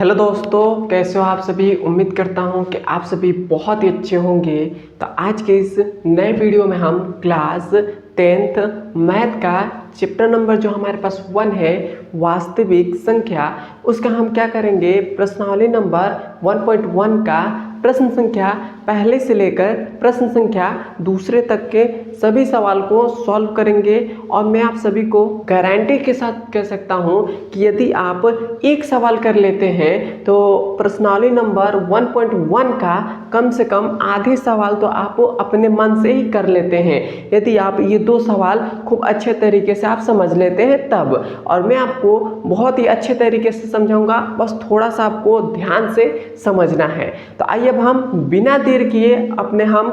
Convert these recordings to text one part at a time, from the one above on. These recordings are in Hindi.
हेलो दोस्तों, कैसे हो आप सभी। उम्मीद करता हूं कि आप सभी बहुत ही अच्छे होंगे। तो आज के इस नए वीडियो में हम क्लास 10th मैथ का चैप्टर नंबर जो हमारे पास 1 है वास्तविक संख्या, उसका हम क्या करेंगे, प्रश्नावली नंबर 1.1 का प्रश्न संख्या पहले से लेकर प्रश्न संख्या दूसरे तक के सभी सवाल को सॉल्व करेंगे। और मैं आप सभी को गारंटी के साथ कह सकता हूं कि यदि आप एक सवाल कर लेते हैं तो प्रश्नावली नंबर 1.1 का कम से कम आधे सवाल तो आप अपने मन से ही कर लेते हैं, यदि आप ये 2 सवाल खूब अच्छे तरीके से आप समझ लेते हैं तब। और मैं आपको बहुत ही अच्छे तरीके से समझाऊंगा, बस थोड़ा सा आपको ध्यान से समझना है। तो आइए अब हम बिना देर किए अपने हम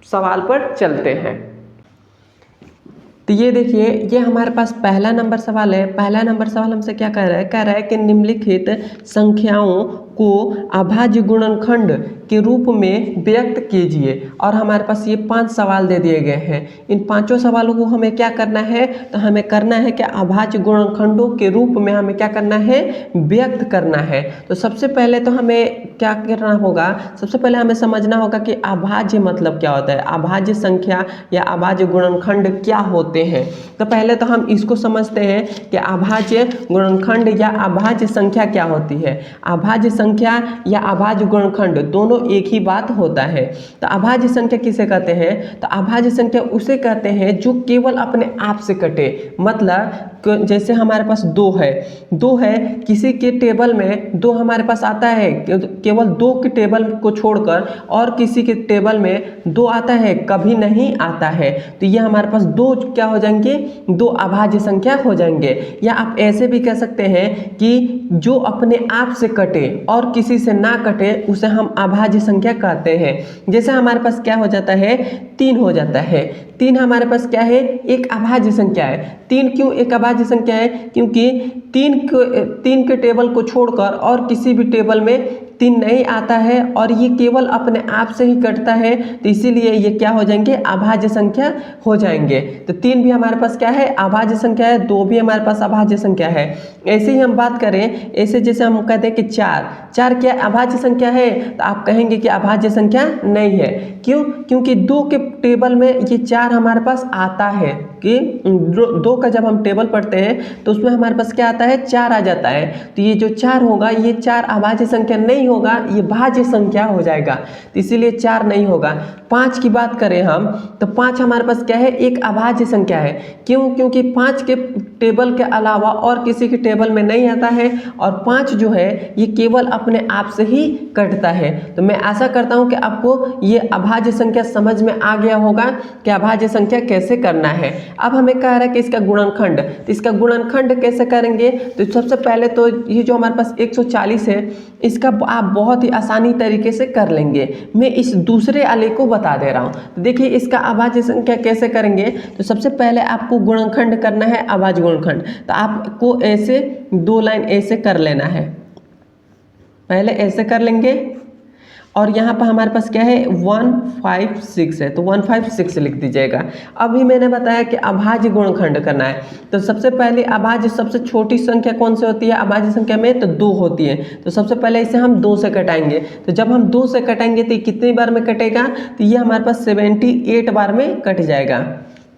सवाल पर चलते हैं। तो ये देखिए, ये हमारे पास पहला नंबर सवाल है। पहला नंबर सवाल हमसे क्या कह रहा है कि निम्नलिखित संख्याओं को अभाज्य गुणनखंड के रूप में व्यक्त कीजिए। और हमारे पास ये 5 सवाल दे दिए गए हैं। इन 5 सवालों को हमें क्या करना है, तो हमें करना है कि अभाज्य गुणनखंडों के रूप में हमें क्या करना है, व्यक्त करना है। तो सबसे पहले तो हमें क्या करना होगा, सबसे पहले हमें समझना होगा कि अभाज्य मतलब क्या होता है, अभाज्य संख्या या अभाज्य गुणनखंड क्या होते हैं। तो पहले तो हम इसको समझते हैं कि अभाज्य गुणनखंड या अभाज्य संख्या क्या होती है। अभाज्य संख्या या अभाज्य गुणनखंड दोनों एक ही बात होता है। तो अभाज्य संख्या किसे कहते हैं, तो अभाज्य संख्या उसे कहते हैं जो केवल अपने आप से कटे। मतलब जैसे हमारे पास 2 है, किसी के टेबल में 2 हमारे पास आता है, केवल 2 के टेबल को छोड़कर और किसी के टेबल में 2 आता है, कभी नहीं आता है। तो ये हमारे पास 2 क्या हो जाएंगे, 2 अभाज्य संख्या हो जाएंगे। या आप ऐसे भी कह सकते हैं कि जो अपने आप से कटे और किसी से ना कटे उसे हम अभाज्य संख्या कहते हैं। जैसे हमारे पास क्या हो जाता है, 3 हो जाता है। 3 हमारे पास क्या है, एक अभाज्य संख्या है। 3 क्यों एक अभाज्य संख्या है, क्योंकि 3 के टेबल को छोड़कर और किसी भी टेबल में 3 नहीं आता है और ये केवल अपने आप से ही कटता है, तो इसीलिए ये क्या हो जाएंगे, अभाज्य संख्या हो जाएंगे। तो 3 भी हमारे पास क्या है, अभाज्य संख्या है। 2 भी हमारे पास अभाज्य संख्या है। ऐसे ही हम बात करें, ऐसे जैसे हम कहते हैं कि 4 क्या अभाज्य संख्या है, तो आप कहेंगे कि अभाज्य संख्या नहीं है। क्यों, क्योंकि 2 के टेबल में ये 4 हमारे पास आता है कि 2 का जब हम टेबल पढ़ते हैं तो उसमें हमारे पास क्या आता है, 4 आ जाता है। तो ये जो 4 होगा, ये 4 अभाज्य संख्या नहीं होगा, ये भाज्य संख्या हो जाएगा, तो इसीलिए 4 नहीं होगा। 5 की बात करें हम, तो 5 हमारे पास क्या है, एक अभाज्य संख्या है। क्यों, क्योंकि 5 के टेबल के अलावा और किसी के टेबल में नहीं आता है और 5 जो है ये केवल अपने आप से ही कटता है। तो मैं आशा करता हूं कि आपको ये अभाज्य संख्या समझ में आ गया होगा कि अभाज्य संख्या कैसे करना है। अब हमें कह रहा है कि इसका गुणनखंड, तो इसका गुणनखंड कैसे करेंगे। तो सबसे पहले तो ये जो हमारे पास 140 है, इसका आप बहुत ही आसानी तरीके से कर लेंगे। मैं इस दूसरे आलेख को बता दे रहा हूँ। तो देखिए इसका अभाज्य संख्या कैसे करेंगे। तो सबसे पहले आपको गुणनखंड करना है, अभाज्य गुणनखंड। तो आपको ऐसे 2 लाइन ऐसे कर लेना है, पहले ऐसे कर लेंगे और यहाँ पर हमारे पास क्या है, 156 है, तो 156 लिख दीजिएगा। अभी मैंने बताया कि अभाज्य गुणनखंड करना है। तो सबसे पहले अभाज्य सबसे छोटी संख्या कौन सी होती है अभाज्य संख्या में, तो 2 होती है। तो सबसे पहले इसे हम 2 से कटाएंगे। तो जब हम 2 से कटाएंगे तो कितनी बार में कटेगा, तो ये हमारे पास 78 बार में कट जाएगा।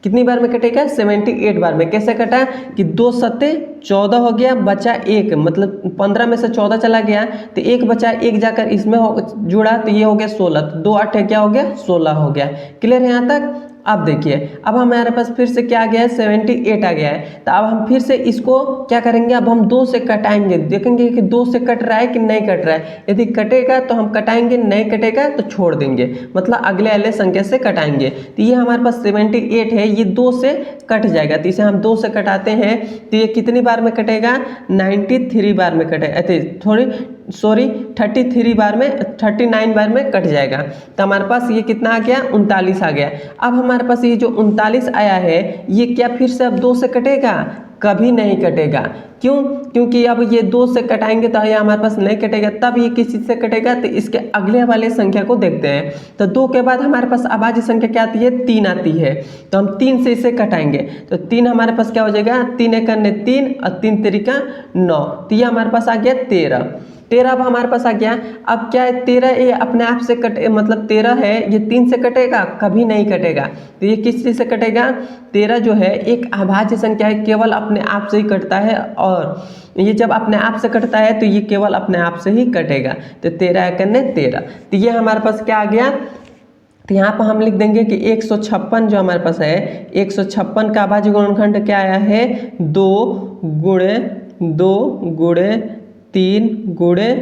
कितनी बार में कटेगा, 78 बार में। कैसे कटा कि 2 सत्ते 14 हो गया, बचा 1, मतलब 15 में से 14 चला गया, तो 1 बचा, 1 जाकर इसमें जुड़ा, तो ये हो गया 16। तो 2 8 क्या हो गया, 16 हो गया। क्लियर है यहाँ तक। अब देखिए, अब हमारे पास फिर से क्या आ गया है, 78 आ गया है। तो अब हम फिर से इसको क्या करेंगे, अब हम 2 से कटाएंगे, देखेंगे कि 2 से कट रहा है कि नहीं कट रहा है। यदि कटेगा तो हम कटाएंगे, नहीं कटेगा तो छोड़ देंगे, मतलब अगले अगले संख्या से कटाएंगे। तो ये हमारे पास 78 है, ये 2 से कट जाएगा। तो इसे हम 2 से कटाते हैं तो ये कितनी बार में कटेगा, 93 बार में कटेगा, 33 बार में, 39 बार में कट जाएगा। तो हमारे पास ये कितना आ गया, 39 आ गया। अब हमारे पास ये जो 39 आया है, ये क्या फिर से अब 2 से कटेगा, कभी नहीं कटेगा। क्यों? क्योंकि अब ये 2 से कटाएंगे तो ये हमारे पास नहीं कटेगा, तब ये किस चीज़ से कटेगा, तो इसके अगले वाले संख्या को देखते हैं। तो 2 के बाद हमारे पास अभाज्य संख्या क्या आती है, 3 आती है, तो हम 3 से इसे कटाएंगे। तो 3 हमारे पास क्या हो जाएगा, 3 एकड़ 3 और 3 तिरिका 9, तो ये हमारे पास आ गया 13। 13 अब हमारे पास आ गया। अब क्या है, 13 ये अपने आप से कटे, मतलब 13 है ये 3 से कटेगा, कभी नहीं कटेगा। तो ये किस चीज़ से कटेगा, 13 जो है एक अभाज्य संख्या है, केवल अपने आप से ही कटता है, और ये जब अपने आप से कटता है तो ये केवल अपने आप से ही कटेगा। तो 13 एकड़ 13, तो ये हमारे पास क्या आ गया, तो यहाँ पर हम लिख देंगे कि 156 जो हमारे पास है, 156 का अभाज्य गुणनखंड क्या आया है, 2 गुणे 3 गुणे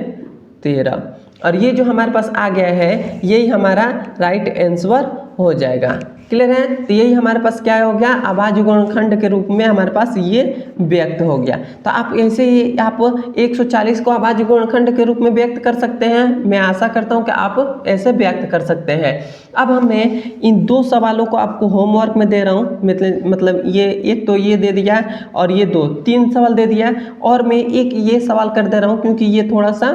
13, और ये जो हमारे पास आ गया है यही हमारा राइट आंसर हो जाएगा। क्लियर है? तो यही हमारे पास क्या हो गया, अभाज्य गुणनखंड के रूप में हमारे पास ये व्यक्त हो गया। तो आप ऐसे ही आप 140 को अभाज्य गुणनखंड के रूप में व्यक्त कर सकते हैं। मैं आशा करता हूं कि आप ऐसे व्यक्त कर सकते हैं। अब हमें इन 2 सवालों को आपको होमवर्क में दे रहा हूं, मतलब ये एक तो ये दे दिया और ये 3 सवाल दे दिया, और मैं एक ये सवाल कर दे रहा हूँ क्योंकि ये थोड़ा सा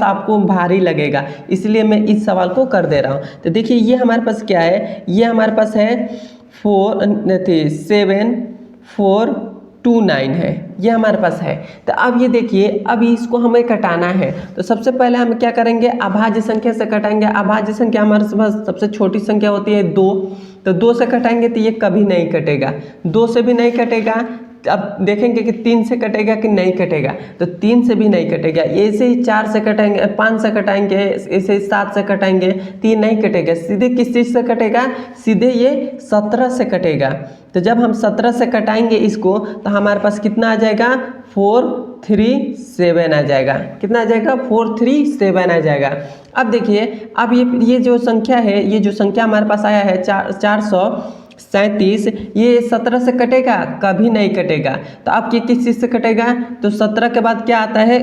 आपको भारी लगेगा, इसलिए मैं इस सवाल को कर दे रहा हूँ। तो देखिए ये हमारे पास क्या है, ये हमारे पास है 7429 है, ये हमारे पास है। तो अब ये देखिए, अब इसको हमें कटाना है, तो सबसे पहले हम क्या करेंगे, अभाज्य संख्या से कटाएंगे। अभाज्य संख्या हमारे पास सबसे छोटी संख्या होती है 2, तो 2 से कटाएंगे तो ये कभी नहीं कटेगा, 2 से भी नहीं कटेगा। अब देखेंगे कि 3 से कटेगा कि नहीं कटेगा, तो 3 से भी नहीं कटेगा। ऐसे ही 4 से कटाएंगे, 5 से कटाएंगे, ऐसे ही 7 से कटाएंगे तो ये नहीं कटेगा। सीधे किस चीज़ से कटेगा, सीधे ये 17 से कटेगा। तो जब हम 17 से कटाएंगे इसको तो हमारे पास कितना आ जाएगा, 437 आ जाएगा। कितना आ जाएगा, 437 आ जाएगा। अब देखिए, अब ये जो संख्या है, ये जो संख्या हमारे पास आया है 437, ये 17 से कटेगा, कभी नहीं कटेगा। तो अब ये किस चीज़ से कटेगा, तो 17 के बाद क्या आता है,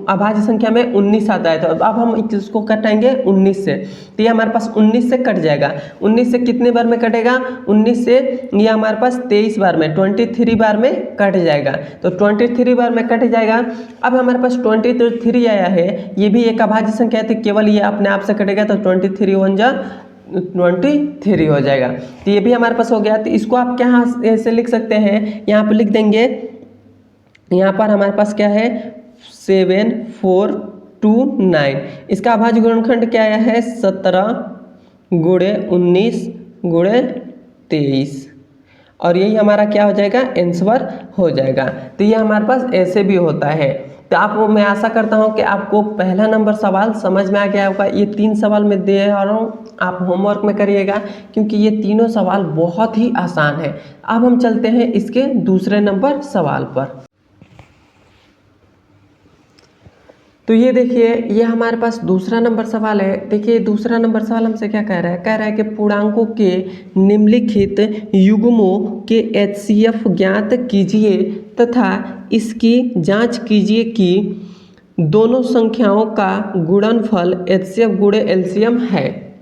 अभाज्य संख्या में 19 आता है। तो अब हम इसको कटाएंगे 19 से, तो ये हमारे पास 19 से कट जाएगा। 19 से कितने बार में कटेगा, 19 से ये हमारे पास 23 बार में, 23 बार में कट जाएगा। तो 23 बार में कट जाएगा। अब हमारे पास 23 आया है, ये भी एक अभाज्य संख्या है, तो केवल ये अपने आप से कटेगा। तो 23 1 जा 23 हो जाएगा। तो ये भी हमारे पास हो गया। तो इसको आप क्या ऐसे लिख सकते हैं, यहाँ पर लिख देंगे, यहाँ पर हमारे पास क्या है 7429। इसका अभाज्य गुणनखंड क्या आया है, 17 गुणे 19 गुणे 23, और यही हमारा क्या हो जाएगा, आंसर हो जाएगा। तो ये हमारे पास ऐसे भी होता है। तो आप, मैं आशा करता हूं कि आपको पहला नंबर सवाल समझ में आ गया होगा। ये 3 सवाल मैं दे रहा हूं, आप होमवर्क में करिएगा, क्योंकि ये तीनों सवाल बहुत ही आसान है। अब हम चलते हैं इसके दूसरे नंबर सवाल पर। तो ये देखिए, ये हमारे पास दूसरा नंबर सवाल है। देखिए दूसरा नंबर सवाल हमसे क्या कह रहा है, कह रहा है कि पूर्णांकों के निम्नलिखित युग्मों के HCF ज्ञात कीजिए तथा इसकी जांच कीजिए कि दोनों संख्याओं का गुणनफल HCF गुणे LCM है।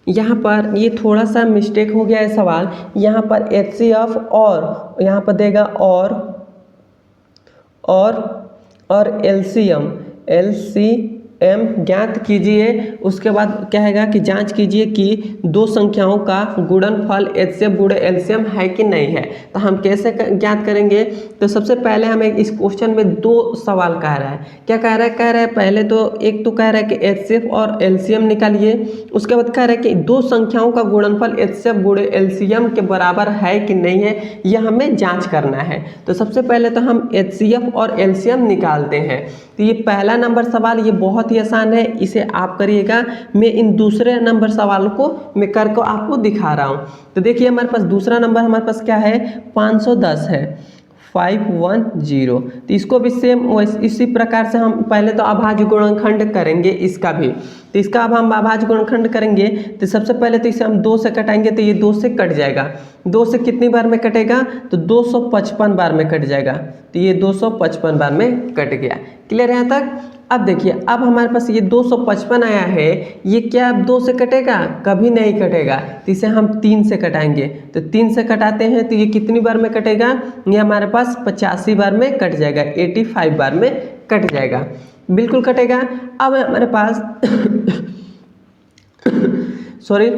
यहाँ पर ये थोड़ा सा मिस्टेक हो गया है सवाल, यहाँ पर HCF और यहाँ पर देगा और LCM ज्ञात कीजिए। उसके बाद कहेगा कि जांच कीजिए कि दो संख्याओं का गुणनफल HCF गुणे LCM है कि नहीं है। तो हम कैसे ज्ञात करेंगे, तो सबसे पहले हमें इस क्वेश्चन में 2 सवाल कह रहा है। क्या कह रहा है, कह रहा है पहले तो एक तो कह रहा है कि HCF और LCM निकालिए। उसके बाद कह रहा है कि दो संख्याओं का गुणनफल HCF गुणे LCM के बराबर है कि नहीं है, यह हमें जाँच करना है। तो सबसे पहले तो हम HCF और LCM निकालते हैं। तो ये पहला नंबर सवाल ये बहुत ही आसान है, इसे आप करिएगा। मैं इन दूसरे नंबर सवाल को मैं करके आपको दिखा रहा हूँ। तो देखिए हमारे पास दूसरा नंबर हमारे पास क्या है, 510 है, 510। तो इसको भी सेम इसी प्रकार से हम पहले तो अभाज्य गुणनखंड करेंगे इसका भी। तो इसका अब हम अभाज्य गुणनखंड करेंगे तो सबसे पहले तो इसे हम 2 से कटाएंगे, तो ये 2 से कट जाएगा। 2 से कितनी बार में कटेगा, तो 255 बार में कट जाएगा। तो ये 255 बार में कट गया। क्लियर है यहाँ तक। अब देखिए, अब हमारे पास ये 255 आया है, ये क्या 2 से कटेगा? कभी नहीं कटेगा, तो इसे हम 3 से कटाएंगे। तो 3 से कटाते हैं तो ये कितनी बार में कटेगा? ये हमारे पास 85 बार में कट जाएगा, 85 बार में कट जाएगा, बिल्कुल कटेगा। अब हमारे पास सॉरी,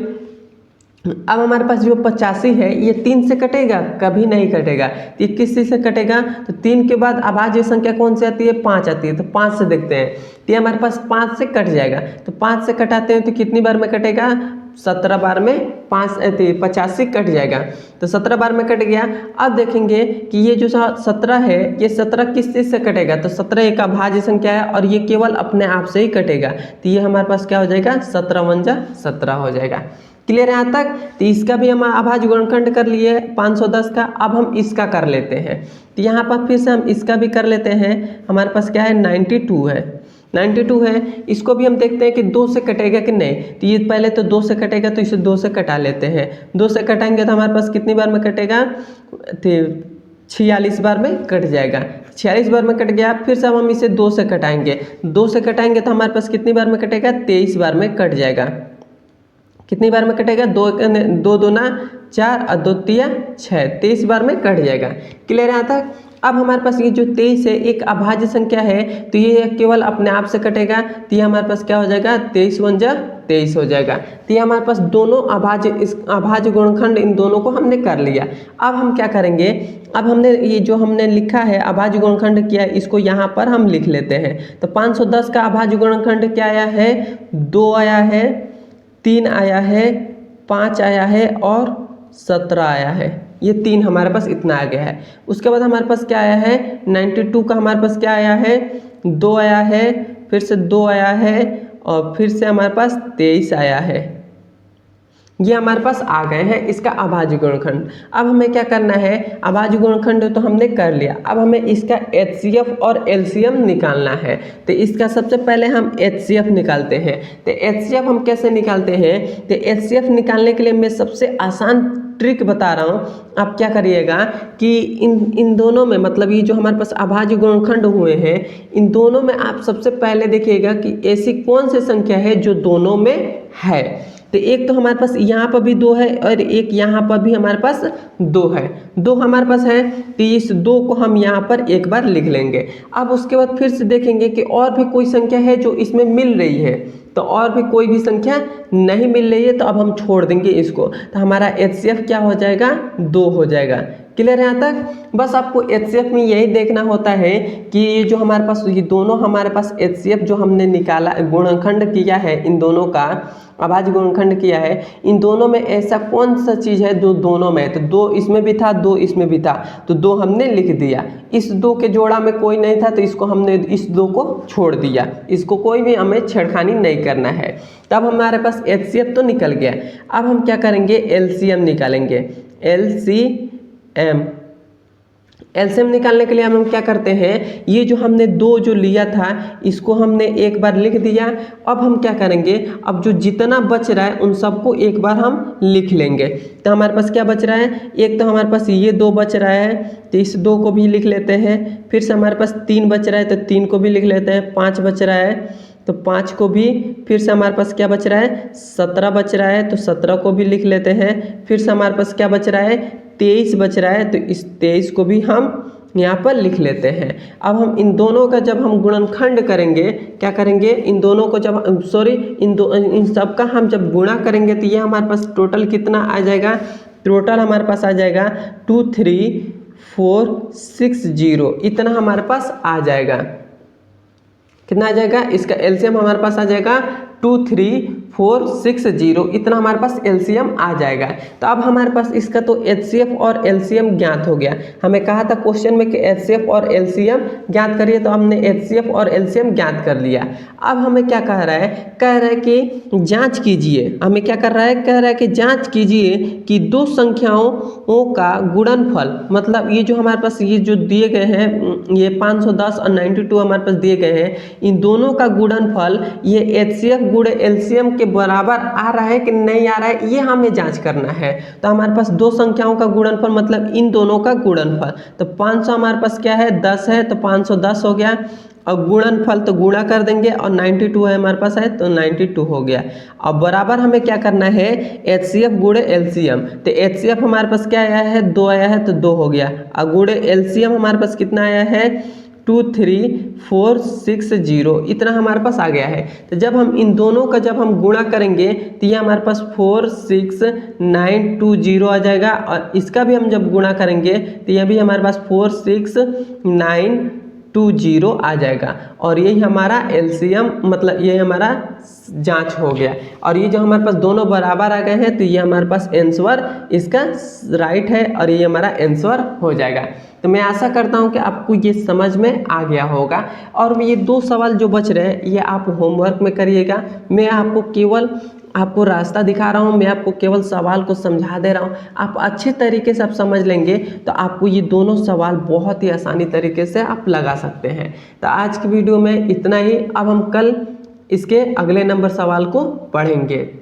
अब हमारे पास जो 85 है ये 3 से कटेगा? कभी नहीं कटेगा। तो ये किस चीज़ से कटेगा? तो 3 के बाद अभाज्य संख्या कौन सी आती है? 5 आती है। तो 5 से देखते हैं, तो ये हमारे पास 5 से कट जाएगा। तो 5 से कटाते हैं तो कितनी बार में कटेगा? 17 बार में 85 कट जाएगा। तो 17 बार में कट गया। अब देखेंगे कि ये जो 17 है, ये 17 किस चीज़ से कटेगा? तो 17 एक अभाज्य संख्या है और ये केवल अपने आप से ही कटेगा। तो ये हमारे पास क्या हो जाएगा? 17 × 17 हो जाएगा। क्लियर है यहाँ तक? तो इसका भी हम अभाज्य गुणनखंड कर लिए 510 का। अब हम इसका कर लेते हैं, तो यहाँ पर फिर से हम इसका भी कर लेते हैं। हमारे पास क्या है? 92 है, 92 है। इसको भी हम देखते हैं कि 2 से कटेगा कि नहीं। तो ये पहले तो 2 से कटेगा, तो इसे 2 से कटा लेते हैं। 2 से कटाएंगे तो हमारे पास कितनी बार में कटेगा? 46 बार में कट जाएगा। 46 बार में कट गया। फिर से हम इसे 2 से कटाएंगे, 2 से कटाएंगे तो हमारे पास कितनी बार में कटेगा? 23 बार में कट जाएगा। कितनी बार में कटेगा? 2 दूना 4 और 2 तिया 6, 23 बार में कट जाएगा। क्लियर है यहाँ तक? अब हमारे पास ये जो 23 है एक अभाज्य संख्या है, तो ये केवल अपने आप से कटेगा। तो ये हमारे पास क्या हो जाएगा? 23 × 23 हो जाएगा। तो ये हमारे पास दोनों अभाज्य गुणनखंड इन दोनों को हमने कर लिया। अब हम क्या करेंगे? अब हमने ये जो हमने लिखा है अभाज्य गुणनखंड किया है, इसको यहाँ पर हम लिख लेते हैं। तो 510 का अभाज्य गुणनखंड क्या आया है? 2 आया है, 3 आया है, 5 आया है और 17 आया है। ये 3 हमारे पास इतना आ गया है। उसके बाद हमारे पास क्या आया है? 92 का हमारे पास क्या आया है? 2 आया है, फिर से 2 आया है और फिर से हमारे पास 23 आया है। ये हमारे पास आ गए हैं इसका अभाज्य गुणनखंड। अब हमें क्या करना है? अभाज्य गुणनखंड तो हमने कर लिया, अब हमें इसका HCF और LCM निकालना है। तो इसका सबसे पहले हम HCF निकालते हैं। तो HCF हम कैसे निकालते हैं? तो HCF निकालने के लिए मैं सबसे आसान ट्रिक बता रहा हूँ। आप क्या करिएगा कि इन दोनों में, मतलब ये जो हमारे पास अभाज्य गुणनखंड हुए हैं, इन दोनों में आप सबसे पहले देखिएगा कि ऐसी कौन सी संख्या है जो दोनों में है। तो एक तो हमारे पास यहाँ पर भी 2 है और एक यहाँ पर भी हमारे पास 2 है, 2 हमारे पास है। तो इस 2 को हम यहाँ पर एक बार लिख लेंगे। अब उसके बाद फिर से देखेंगे कि और भी कोई संख्या है जो इसमें मिल रही है। तो और भी कोई भी संख्या नहीं मिल रही है तो अब हम छोड़ देंगे इसको। तो हमारा HCF क्या हो जाएगा? 2 हो जाएगा। क्लियर है यहाँ तक? बस आपको HCF में यही देखना होता है कि ये जो हमारे पास ये दोनों हमारे पास HCF जो हमने निकाला, गुणनखंड किया है, इन दोनों का अभाज्य गुणनखंड किया है, इन दोनों में ऐसा कौन सा चीज़ है जो दोनों में है। तो 2 इसमें भी था, 2 इसमें भी था, तो 2 हमने लिख दिया। इस 2 के जोड़ा में कोई नहीं था तो इसको हमने इस 2 को छोड़ दिया, इसको कोई भी हमें छेड़खानी नहीं करना है। तब हमारे पास HCF तो निकल गया। अब हम क्या करेंगे? LCM निकालेंगे। LCM निकालने के लिए हम क्या करते हैं? ये जो हमने 2 जो लिया था इसको हमने एक बार लिख दिया। अब हम क्या करेंगे? अब जो जितना बच रहा है उन सबको एक बार हम लिख लेंगे। तो हमारे पास क्या बच रहा है? एक तो हमारे पास ये 2 बच रहा है, तो इस 2 को भी लिख लेते हैं। फिर से हमारे पास 3 बच रहा है तो 3 को भी लिख लेते हैं। 5 बच रहा है तो 5 को भी, फिर से हमारे पास क्या बच रहा है? 17 बच रहा है तो 17 को भी लिख लेते हैं। फिर से हमारे पास क्या बच रहा है? 23 बच रहा है तो इस 23 को भी हम यहाँ पर लिख लेते हैं। अब हम इन दोनों का जब हम गुणनखंड करेंगे, क्या करेंगे? इन दोनों को जब इन सब का हम जब गुणा करेंगे तो ये हमारे पास टोटल कितना आ जाएगा? टोटल हमारे पास आ जाएगा 23460, इतना हमारे पास आ जाएगा। कितना आ जाएगा? इसका LCM हमारे पास आ जाएगा 23460, इतना हमारे पास LCM आ जाएगा। तो अब हमारे पास इसका तो HCF और LCM ज्ञात हो गया। हमें कहा था क्वेश्चन में कि HCF और LCM ज्ञात करिए, तो हमने HCF और LCM ज्ञात कर लिया। अब हमें क्या कह रहा है? कह रहा है कि जांच कीजिए। हमें क्या कर रहा है? कह रहा है कि जांच कीजिए कि 2 संख्याओं का गुणनफल, मतलब ये जो हमारे पास ये जो दिए गए हैं, ये 510 और 92 हमारे पास दिए गए हैं, इन दोनों का गुणनफल ये HCF गुणे LCM के बराबर आ रहा है कि नहीं आ रहा है, ये हमें जांच करना है। तो हमारे पास 2 संख्याओं का गुणनफल मतलब इन दोनों का गुणनफल। तो 500 हमारे पास क्या है? 10 है, तो 510 हो गया। और गुणनफल तो गुणा कर देंगे और 92 है हमारे पास है तो 92 हो गया। अब बराबर हमें क्या करना है, HCF गुणे LCM। तो HCF हमारे पास क्या आया है, 2 आया है तो 2 हो गया, और गुणे LCM हमारे पास कितना आया है 23460, इतना हमारे पास आ गया है। तो जब हम इन दोनों का जब हम गुणा करेंगे तो ये हमारे पास 46920 आ जाएगा, और इसका भी हम जब गुणा करेंगे तो ये भी हमारे पास 46920 आ जाएगा। और यही हमारा LCM मतलब ये हमारा जांच हो गया। और ये जो हमारे पास दोनों बराबर आ गए हैं तो ये हमारे पास आंसर इसका राइट है, और ये हमारा आंसर हो जाएगा। तो मैं आशा करता हूँ कि आपको ये समझ में आ गया होगा। और ये 2 सवाल जो बच रहे हैं ये आप होमवर्क में करिएगा। मैं आपको केवल आपको रास्ता दिखा रहा हूँ, मैं आपको केवल सवाल को समझा दे रहा हूँ। आप अच्छे तरीके से आप समझ लेंगे तो आपको ये दोनों सवाल बहुत ही आसानी तरीके से आप लगा सकते हैं। तो आज की वीडियो में इतना ही। अब हम कल इसके अगले नंबर सवाल को पढ़ेंगे।